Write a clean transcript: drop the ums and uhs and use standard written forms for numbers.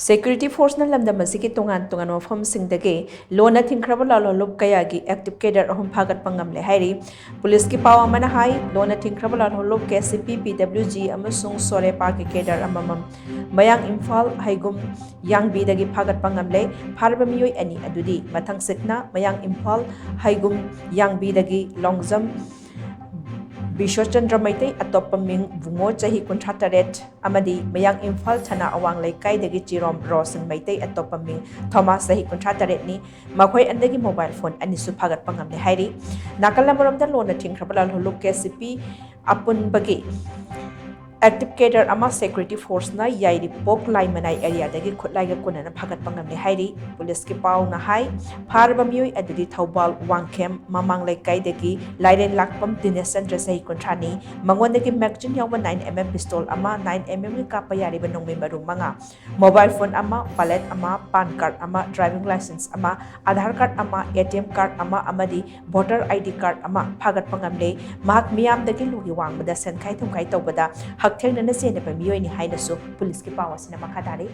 Security force na lamdam asigi tongan mafam singdagi lona Thingkhraba Lalhoulup kayagi active cadre ahum Phagatpa Ngamle HAIRI police ki paw amana hai lona Thingkhraba Lalhoulup KCP PWG amasung sore pa ki cadre amamam mayang Imphal haigum yang bi dagi Phagatpa Ngamle pharba miyoi ani adudi mathang sikna mayang Imphal haigum yang bi dagi longjam Bishochandra Maitei atop ming bungo chahi kunthataret amadi mayang Imphal thana awang laikai dagi Chirom Rosen Maitei atop ming Thomas chahi kunthataret ni makhoi andagi mobile phone anisu Phagatpa Ngamle HAIRI nakalamoromda lona Thingkhraba Lalhoulup KCP apun bagi active cadre ama security force na yairi pok lai manai area dagi khutlai ga kunana Phagatpa Ngamle HAIRI police ki paw na hai pharba miyoi adudi Thoubal Wangkhem mamang laikai dagi lairen lakpam Dineshchandra sahi kunthani mangon dagi magazine yawa 9mm pistol ama 9mm ni kapa yari ba nongme maru manga mobile phone ama wallet ama pan card ama driving license ama Aadhaar card ama ATM card ama amadi voter ID card ama Phagatpa Ngamle mahak miyam dagi lugi wangbada senkhai thumkhai tawbada Thengna na siya na pamiyoy ni Hainaso, police ki pawa sina makadari.